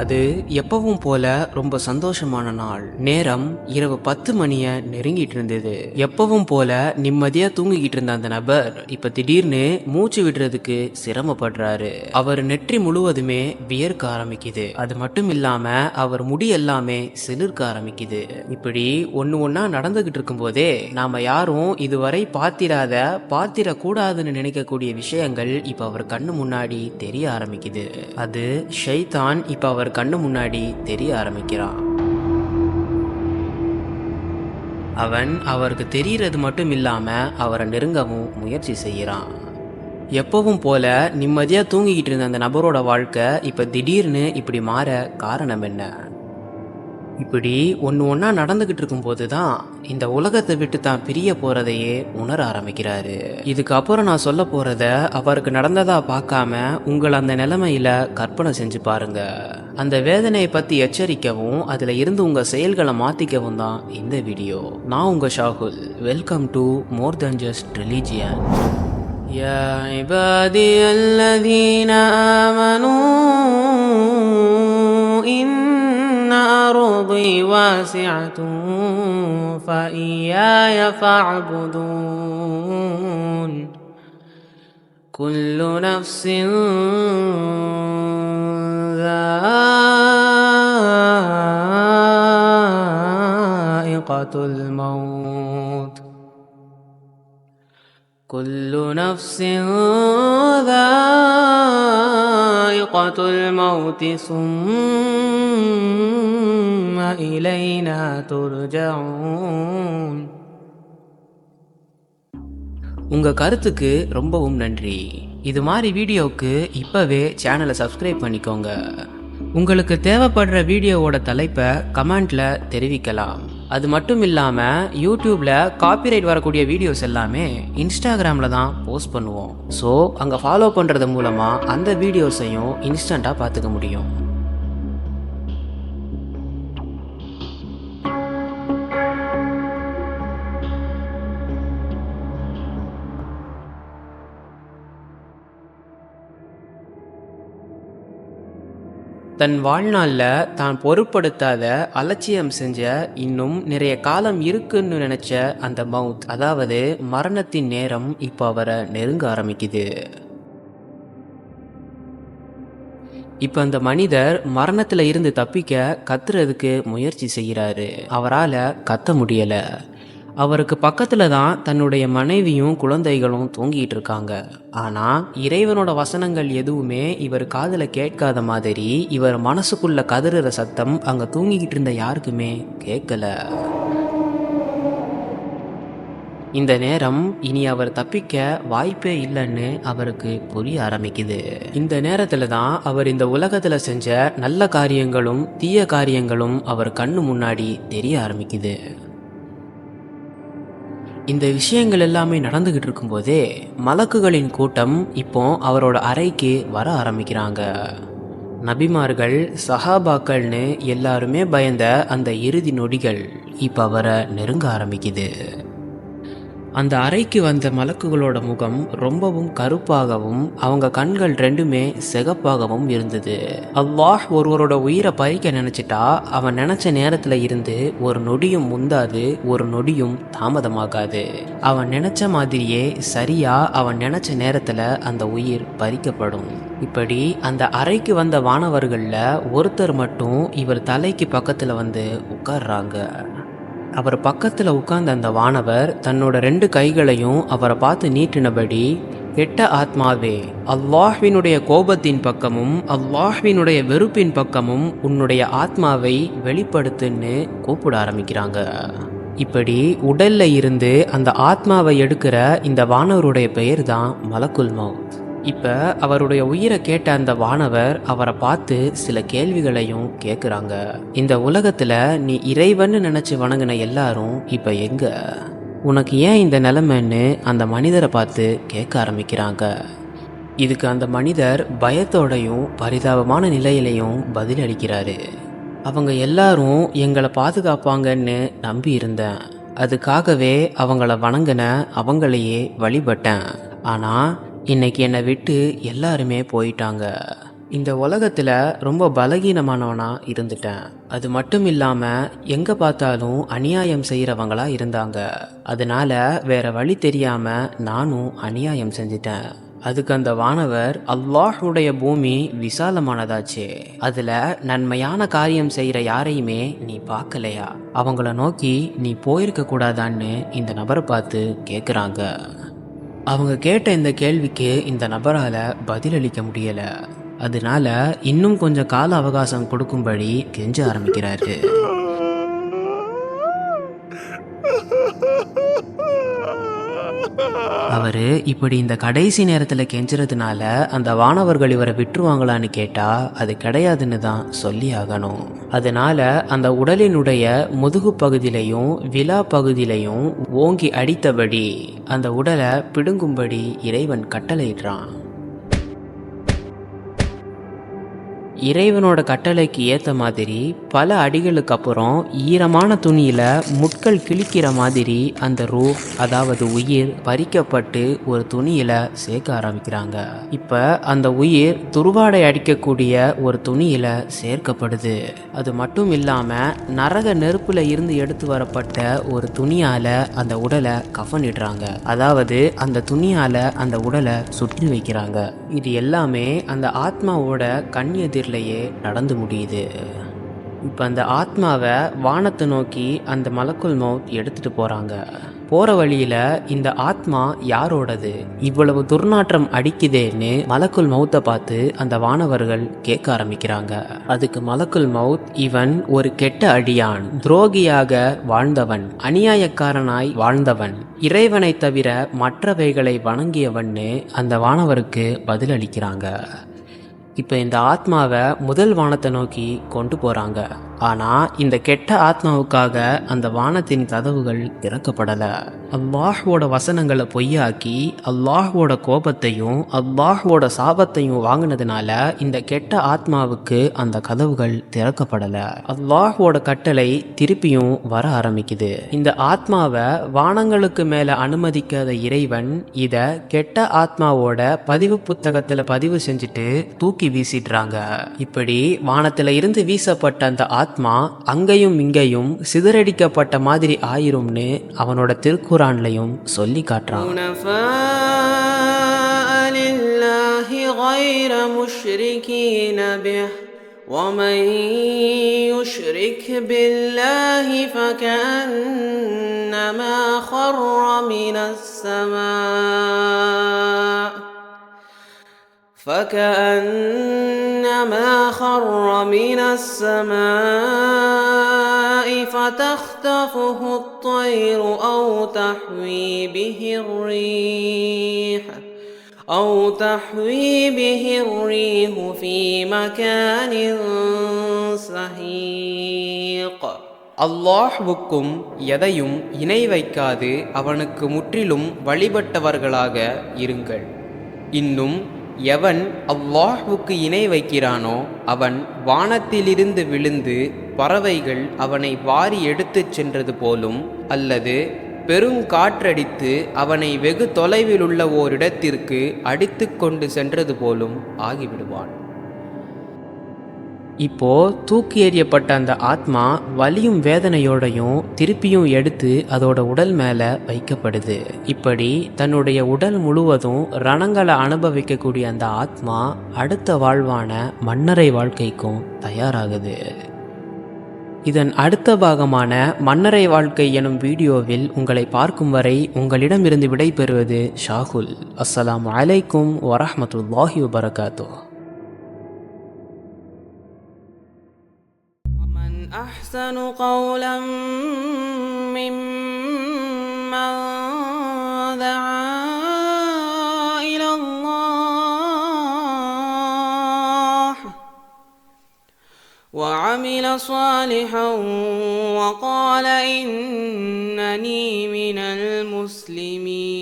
அது எப்பவும் போல ரொம்ப சந்தோஷமான நாள். நேரம் இரவு 10 மணிய நெருங்கிட்டு இருந்தது. எப்பவும் போல நிம்மதியா தூங்கிக்கிட்டு இருந்த அந்த நபர் இப்ப திடீர்னு மூச்சு விடுறதுக்கு சிரமப்படுறாரு. அவர் நெற்றி முழுவதுமே வியர்க்க ஆரம்பிக்குது. அது மட்டும் இல்லாம அவர் முடி எல்லாமே சிலிர்க்க ஆரம்பிக்குது. இப்படி ஒன்னா நடந்துகிட்டு இருக்கும் போதே நாம யாரும் இதுவரை பார்த்திடக்கூடாதுன்னு நினைக்கக்கூடிய விஷயங்கள் இப்ப அவர் கண்ணு முன்னாடி தெரிய ஆரம்பிக்குது. அது ஷைத்தான் இப்ப அவர் கண்ணு முன்னாடி தெரிய ஆரம்பிக்கிறான். அவன் அவருக்கு தெரியறது மட்டும் இல்லாம அவரை நெருங்கவும் முயற்சி செய்யறான். எப்பவும் போல நிம்மதியா தூங்கிக்கிட்டு இருந்த அந்த நபரோட வாழ்க்கை இப்ப திடீர்னு இப்படி மாற காரணம் என்ன? இப்படி ஒன்னா நடந்துகிட்டு இருக்கும் போதுதான் இந்த உலகத்தை விட்டு தான் பிரிய போறதையே உணர ஆரம்பிக்கிறாரு. இதுக்கப்புறம் நான் சொல்ல போறத அவருக்கு நடந்ததா பார்க்காம உங்களை அந்த நிலைமையில கற்பனை செஞ்சு பாருங்க. அந்த வேதனையை பத்தி எச்சரிக்கவும் அதுல இருந்து உங்க செயல்களை மாத்திக்கவும் தான் இந்த வீடியோ. நான் உங்க ஷாகுல். Welcome to more than just religion. يا عبادي الذين آمنوا إن أرضي واسعة فإياي فاعبدون كل نفس ذائقة الموت كل نفس ذائقة الموت ثم إلينا ترجعون. உங்க கருத்துக்கு ரொம்பவும் நன்றி. இது மாதிரி வீடியோவுக்கு இப்பவே சேனலை சப்ஸ்கிரைப் பண்ணிக்கோங்க. உங்களுக்கு தேவைப்படுற வீடியோவோட தலைப்பை கமெண்ட்ல தெரிவிக்கலாம். அது மட்டும் இல்லாம யூடியூப்ல காப்பிரைட் வரக்கூடிய வீடியோஸ் எல்லாமே இன்ஸ்டாகிராம்ல தான் போஸ்ட் பண்ணுவோம். ஸோ அங்க ஃபாலோ பண்றது மூலமா அந்த வீடியோஸையும் இன்ஸ்டண்டா பார்த்துக்க முடியும். தன் வாழ்நாளில் தான் பொருட்படுத்தாத அலட்சியம் செஞ்ச இன்னும் நிறைய காலம் இருக்குன்னு நினைச்ச அந்த மவுத், அதாவது மரணத்தின் நேரம் இப்போ அவரை நெருங்க ஆரம்பிக்குது. இப்போ அந்த மனிதர் மரணத்தில் இருந்து தப்பிக்க கத்துறதுக்கு முயற்சி செய்கிறாரு. அவரால் கத்த முடியலை. அவருக்கு பக்கத்துல தான் தன்னுடைய மனைவியும் குழந்தைகளும் தூங்கிட்டு இருக்காங்க. ஆனா இறைவனோட வசனங்கள் எதுவுமே இவர் காதுல கேட்காத மாதிரி இவர் மனசுக்குள்ள கதறுற சத்தம் அங்க தூங்கிக்கிட்டு இருந்த யாருக்குமே கேட்கல. இந்த நேரம் இனி அவர் தப்பிக்க வாய்ப்பே இல்லைன்னு அவருக்கு புரிய ஆரம்பிக்குது. இந்த நேரத்துல தான் அவர் இந்த உலகத்துல செஞ்ச நல்ல காரியங்களும் தீய காரியங்களும் அவர் கண்ணு முன்னாடி தெரிய ஆரம்பிக்குது. இந்த விஷயங்கள் எல்லாமே நடந்துகிட்டு இருக்கும்போதே மலக்குகளின் கூட்டம் இப்போ அவரோட அறைக்கு வர ஆரம்பிக்கிறாங்க. நபிமார்கள், சஹாபாக்கள்னு எல்லாருமே பயந்த அந்த இறுதி நொடிகள் இப்போ அவரை நெருங்க ஆரம்பிக்குது. அந்த அறைக்கு வந்த மலக்குகளோட முகம் ரொம்பவும் கருப்பாகவும் அவங்க கண்கள் ரெண்டுமே சிகப்பாகவும் இருந்தது. அல்லாஹ் ஒருவரோட உயிரை பறிக்க நினைச்சிட்டா அவன் நினைச்ச நேரத்துல இருந்து ஒரு நொடியும் முந்தாது, ஒரு நொடியும் தாமதமாகாது. அவன் நினைச்ச மாதிரியே சரியா அவன் நினைச்ச நேரத்துல அந்த உயிர் பறிக்கப்படும். இப்படி அந்த அறைக்கு வந்த வானவர்கள்ல ஒருத்தர் மட்டும் இவர் தலைக்கு பக்கத்துல வந்து உட்கார்றாங்க. அவர் பக்கத்தில் உட்கார்ந்த அந்த வானவர் தன்னோட 2 கைகளையும் அவரை பார்த்து நீட்டினபடி, கெட்ட ஆத்மாவே, அல்லாஹ்வினுடைய கோபத்தின் பக்கமும் அல்லாஹ்வினுடைய வெறுப்பின் பக்கமும் உன்னுடைய ஆத்மாவை வெளிப்படுத்துன்னு கூப்பிட ஆரம்பிக்கிறாங்க. இப்படி உடல்ல இருந்து அந்த ஆத்மாவை எடுக்கிற இந்த வானவருடைய பெயர் தான் மலக்குல் மவுத். இப்ப அவருடைய உயிரை கேட்ட அந்த வானவர் அவரை பார்த்து சில கேள்விகளையும் கேட்குறாங்க. இந்த உலகத்துல நீ இறைவன்னு நினைச்சு வணங்கின எல்லாரும் இப்ப எங்க? உனக்கு ஏன் இந்த நிலைமைன்னு அந்த மனிதரை பார்த்து கேட்க ஆரம்பிக்கிறாங்க. இதுக்கு அந்த மனிதர் பயத்தோடையும் பரிதாபமான நிலையிலையும் பதில் அளிக்கிறாரு. அவங்க எல்லாரும் எங்களை பாதுகாப்பாங்கன்னு நம்பி இருந்தேன். அதுக்காகவே அவங்கள வணங்கின, அவங்களையே வழிபட்டேன். ஆனா இன்னைக்கு என்னை விட்டு எல்லாருமே போயிட்டாங்க. இந்த உலகத்தில் ரொம்ப பலகீனமானவனா இருந்துட்டேன். அது மட்டும் இல்லாமல் எங்கே பார்த்தாலும் அநியாயம் செய்கிறவங்களா இருந்தாங்க. அதனால வேற வழி தெரியாமல் நானும் அநியாயம் செஞ்சிட்டேன். அதுக்கு அந்த வானவர், அல்லாஹுடைய பூமி விசாலமானதாச்சு, அதில் நன்மையான காரியம் செய்கிற யாரையுமே நீ பார்க்கலையா? அவங்கள நோக்கி நீ போயிருக்க கூடாதான்னு இந்த நபரை பார்த்து கேட்குறாங்க. அவங்க கேட்ட இந்த கேள்விக்கு இந்த நபரால் பதிலளிக்க முடியலை. அதனால இன்னும் கொஞ்சம் கால அவகாசம் கொடுக்கும்படி கெஞ்ச ஆரம்பிக்கிறாரு. அவரு இப்படி இந்த கடைசி நேரத்துல கெஞ்சுறதுனால அந்த வானவர்கள் இவரை விட்டுருவாங்களான்னு கேட்டா அது கிடையாதுன்னு தான் சொல்லி ஆகணும். அதனால அந்த உடலினுடைய முதுகு பகுதியிலையும் விலா பகுதியிலையும் ஓங்கி அடித்தபடி அந்த உடலை பிடுங்கும்படி இறைவன் கட்டளையிடுறான். இறைவனோட கட்டளைக்கு ஏற்ற மாதிரி பல அடிகளுக்கு அப்புறம் ஈரமான துணியில் முட்கள் கிழிக்கிற மாதிரி அந்த ரூஹ், அதாவது உயிர் பறிக்கப்பட்டு ஒரு துணியில் சேர்க்க ஆரம்பிக்கிறாங்க. இப்போ அந்த உயிர் துருவாடை அடிக்கக்கூடிய ஒரு துணியில் சேர்க்கப்படுது. அது மட்டும் இல்லாமல் நரக நெருப்பில் இருந்து எடுத்து வரப்பட்ட ஒரு துணியால் அந்த உடலை கஃனிடுறாங்க. அதாவது அந்த துணியால் அந்த உடலை சுற்றி வைக்கிறாங்க. இது எல்லாமே அந்த ஆத்மாவோட கண் எதிரிலேயே நடந்து முடியுது. இப்போ அந்த ஆத்மாவை வானத்தை நோக்கி அந்த மலக்குல் மௌத் எடுத்துட்டு போகிறாங்க. போகிற வழியில் இந்த ஆத்மா யாரோடது, இவ்வளவு துர்நாற்றம் அடிக்குதேன்னு மலக்குல் மௌத்தை பார்த்து அந்த வானவர்கள் கேட்க ஆரம்பிக்கிறாங்க. அதுக்கு மலக்குல் மௌத், இவன் ஒரு கெட்ட அடியான், துரோகியாக வாழ்ந்தவன், அநியாயக்காரனாய் வாழ்ந்தவன், இறைவனை தவிர மற்றவைகளை வணங்கியவன்னு அந்த வானவருக்கு பதிலளிக்கிறாங்க. இப்போ இந்த ஆத்மாவை முதல் வானத்தை நோக்கி கொண்டு போகிறாங்க. ஆனால் இந்த கெட்ட ஆத்மாவுக்காக அந்த வானத்தின் கதவுகள் திறக்கப்படலை. அல்லாஹ்வோட வசனங்களை பொய்யாக்கி அல்லாஹ்வோட கோபத்தையும் அல்லாஹ்வோட சாபத்தையும் வாங்கினதுனால இந்த கெட்ட ஆத்மாவுக்கு அந்த கதவுகள் திறக்கப்படலை. அல்லாஹ்வோட கட்டளை திருப்பியும் வர ஆரம்பிக்குது. இந்த ஆத்மாவை வானங்களுக்கு மேலே அனுமதிக்காத இறைவன் இதை கெட்ட ஆத்மாவோட பதிவு புத்தகத்தில் பதிவு செஞ்சுட்டு தூக்கி வீசிடுறாங்க. இப்படி வானத்தில் இருந்து வீசப்பட்ட அந்த ஆத்மா அங்கேயும் இங்கேயும் சிதறடிக்கப்பட்ட மாதிரி ஆயிரும்னு அவனோட திருக்குரான்லையும் சொல்லி காட்டுறான். ومن يشرك بالله فكأنما خر من السماء فتخطفه الطير أو تحوي به الريح في مكان سحيق. அல்லாஹ்வுக்கும் எதையும் இணை வைக்காது அவனுக்கு முற்றிலும் வழிபட்டவர்களாக இருங்கள். இன்னும் எவன் அல்லாஹ்வுக்கு இணை வைக்கிறானோ அவன் வானத்திலிருந்து விழுந்து பறவைகள் அவனை வாரி எடுத்துச் சென்றது போலும், அல்லது பெருங்காற்றடித்து அவனை வெகு தொலைவில் உள்ள ஓரிடத்திற்கு அடித்து கொண்டு சென்றது போலும் ஆகிவிடுவான். இப்போ தூக்கி எறியப்பட்ட அந்த ஆத்மா வலியும் வேதனையோடையும் திருப்பியும் எடுத்து அதோட உடல் மேலே வைக்கப்படுது. இப்படி தன்னுடைய உடல் முழுவதும் ரணங்களை அனுபவிக்கக்கூடிய அந்த ஆத்மா அடுத்த வாழ்வான மன்னரை வாழ்க்கைக்கும் தயாராகுது. இதன் அடுத்த பாகமான மன்னரை வாழ்க்கை எனும் வீடியோவில் உங்களை பார்க்கும் வரை உங்களிடமிருந்து விடைபெறுவது ஷாகுல். அஸ்ஸலாமு அலைக்கும் வரஹ்மத்துல்லாஹி வபரகாத்துஹ். أحسن قولا ممن دعا إلى الله وعمل صالحا وقال إنني من المسلمين.